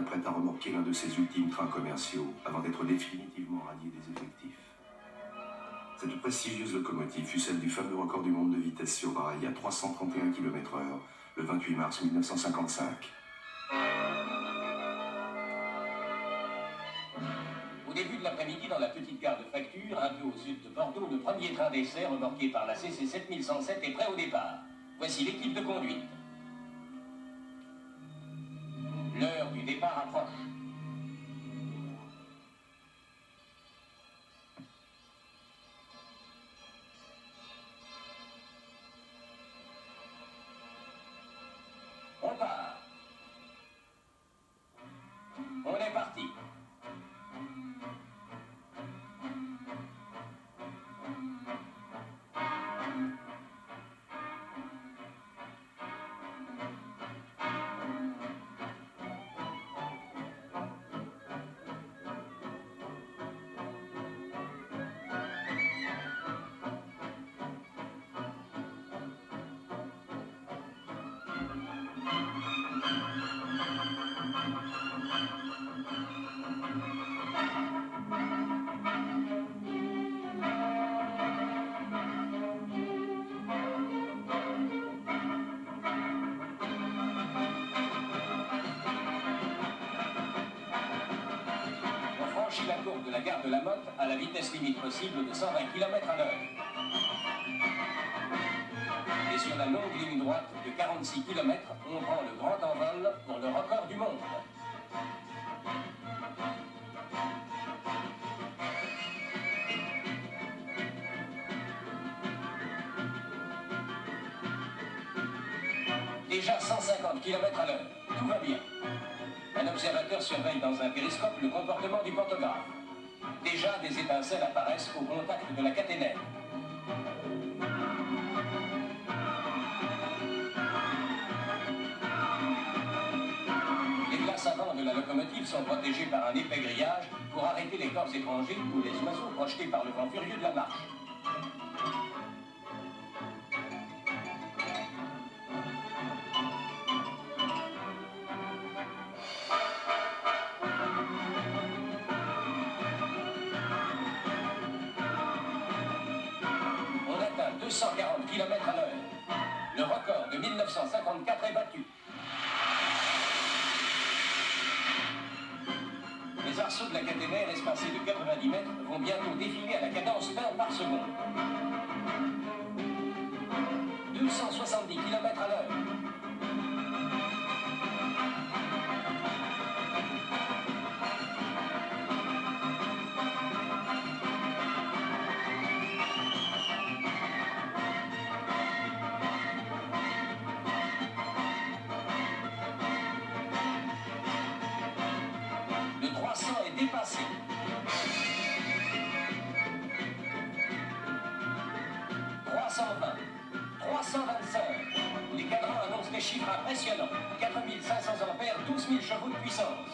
s'apprête à remorquer l'un de ses ultimes trains commerciaux avant d'être définitivement radié des effectifs. Cette prestigieuse locomotive fut celle du fameux record du monde de vitesse sur rail à 331 km/h le 28 mars 1955. Au début de l'après-midi, dans la petite gare de Facture, un peu au sud de Bordeaux, le premier train d'essai remorqué par la CC 7107 est prêt au départ. Voici l'équipe de conduite. L'heure du départ approche. On part. On est parti. La courbe de la gare de la Motte à la vitesse limite possible de 120 km/h. Et sur la longue ligne droite de 46 km, on prend le grand envol pour le record du monde. Déjà 150 km/h, tout va bien. Un observateur surveille dans un périscope le comportement du pantographe. Déjà, des étincelles apparaissent au contact de la caténaire. Les glaces avant de la locomotive sont protégées par un épais grillage pour arrêter les corps étrangers ou les oiseaux projetés par le vent furieux de la marche. On atteint 240 km/h. Le record de 1954 est battu. Les arceaux de la caténaire, espacés de 90 mètres, vont bientôt défiler à la cadence d'un par seconde. 270 km/h. Le 300 est dépassé. 320, 325. Les cadrans annoncent des chiffres impressionnants. 4500 ampères, 12 000 chevaux de puissance.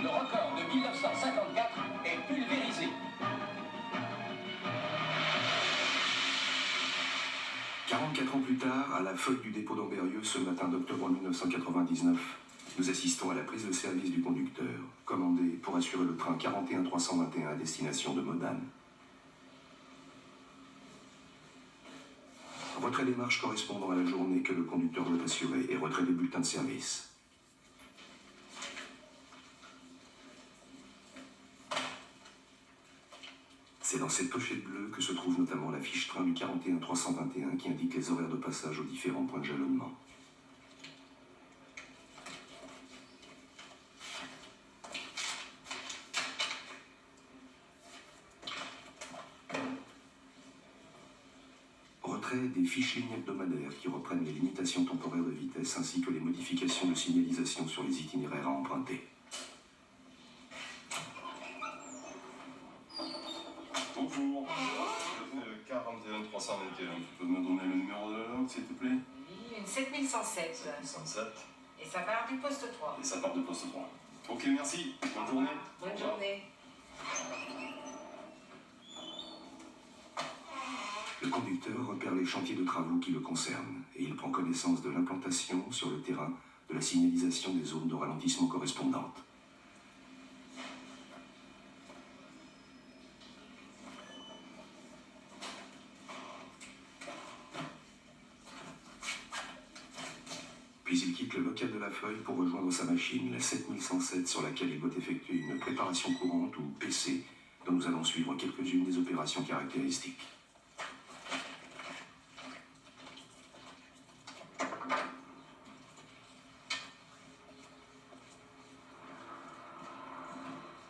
Le record de 1954 est pulvérisé. 44 ans plus tard, à la flotte du dépôt d'Ambérieux, ce matin d'octobre 1999, nous assistons à la prise de service du conducteur, commandé pour assurer le train 41321 à destination de Modane. Retrait des marches correspondant à la journée que le conducteur doit assurer et retrait des bulletins de service. C'est dans cette pochette bleue que se trouve notamment la fiche train du 41321 qui indique les horaires de passage aux différents points de jalonnement. Retrait des fiches lignes hebdomadaires qui reprennent les limitations temporaires de vitesse ainsi que les modifications de signalisation sur les itinéraires à emprunter. Bonjour, 41 321. Tu peux me donner le numéro de la langue, s'il te plaît? Oui, une 7107. 7107. Et ça part du poste 3. Et ça part de poste 3. Ok, merci. Bonne journée. Bonne journée. Le conducteur repère les chantiers de travaux qui le concernent et il prend connaissance de l'implantation sur le terrain de la signalisation des zones de ralentissement correspondantes. Puis il quitte le local de la feuille pour rejoindre sa machine, la 7107, sur laquelle il doit effectuer une préparation courante ou PC, dont nous allons suivre quelques-unes des opérations caractéristiques.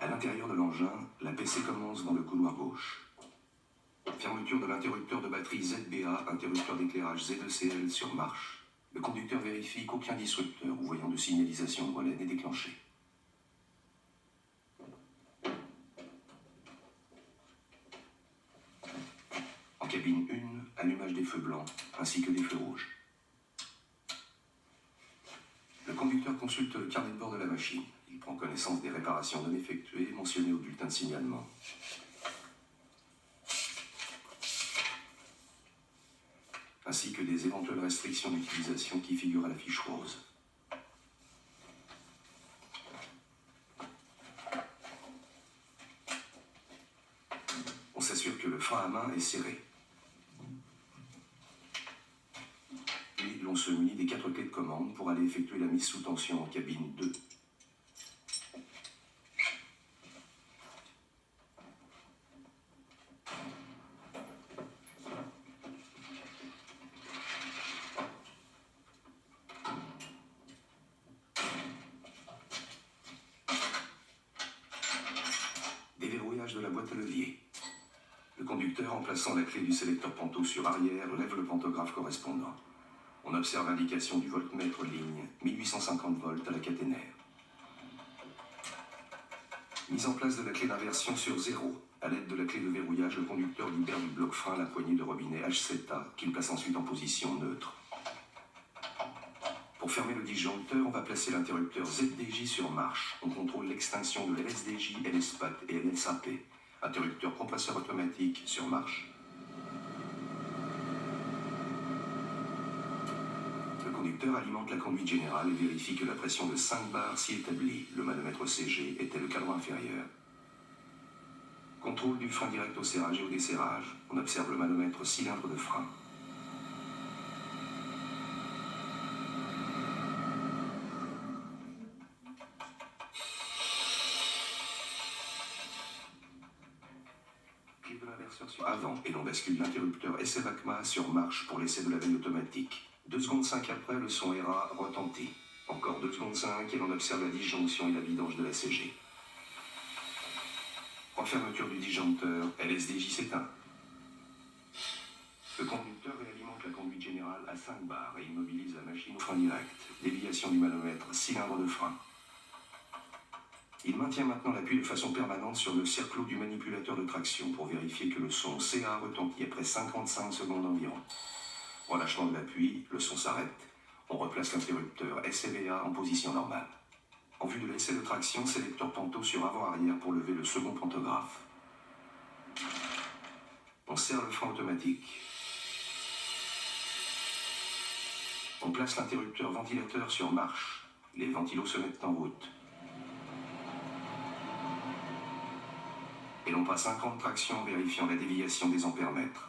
À l'intérieur de l'engin, la PC commence dans le couloir gauche. Fermeture de l'interrupteur de batterie ZBA, interrupteur d'éclairage Z2CL sur marche. Le conducteur vérifie qu'aucun disrupteur ou voyant de signalisation de relais n'est déclenché. En cabine 1, allumage des feux blancs ainsi que des feux rouges. Le conducteur consulte le carnet de bord de la machine. Il prend connaissance des réparations non effectuées mentionnées au bulletin de signalement. Ainsi que des éventuelles restrictions d'utilisation qui figurent à la fiche rose. On s'assure que le frein à main est serré. Puis l'on se munit des 4 clés de commande pour aller effectuer la mise sous tension en cabine 2. Déverrouillage de la boîte à levier. Le conducteur, en plaçant la clé du sélecteur panto sur arrière, lève le pantographe correspondant. On observe l'indication du voltmètre ligne 1850 volts à la caténaire. Mise en place de la clé d'inversion sur 0. À l'aide de la clé de verrouillage, le conducteur libère du bloc frein la poignée de robinet H7A qu'il place ensuite en position neutre. Pour fermer le disjoncteur, on va placer l'interrupteur ZDJ sur marche. On contrôle l'extinction de LSDJ, LSPAT et LSAP. Interrupteur compresseur automatique sur marche. Le conducteur alimente la conduite générale et vérifie que la pression de 5 bars s'y établit. Le manomètre CG était le cadran inférieur. Contrôle du frein direct au serrage et au desserrage. On observe le manomètre cylindre de frein. Clé de l'inverseur sur avant et l'on bascule l'interrupteur SFACMA sur marche pour l'essai de la veille automatique. 2 secondes 5 après, le son ERA retentit. Encore 2 secondes 5 et l'on observe la disjonction et la vidange de la CG. Refermeture du disjoncteur, LSDJ s'éteint. Le conducteur réalimente la conduite générale à 5 bars et immobilise la machine au frein direct. Déviation du manomètre, cylindre de frein. Il maintient maintenant l'appui de façon permanente sur le cerclot du manipulateur de traction pour vérifier que le son CA retentit après 55 secondes environ. Relâchement de l'appui, le son s'arrête. On replace l'interrupteur SVA en position normale. En vue de l'essai de traction, sélecteur panto sur avant-arrière pour lever le second pantographe. On serre le frein automatique. On place l'interrupteur ventilateur sur marche. Les ventilos se mettent en route. Et l'on passe un cran de traction en vérifiant la déviation des ampèremètres.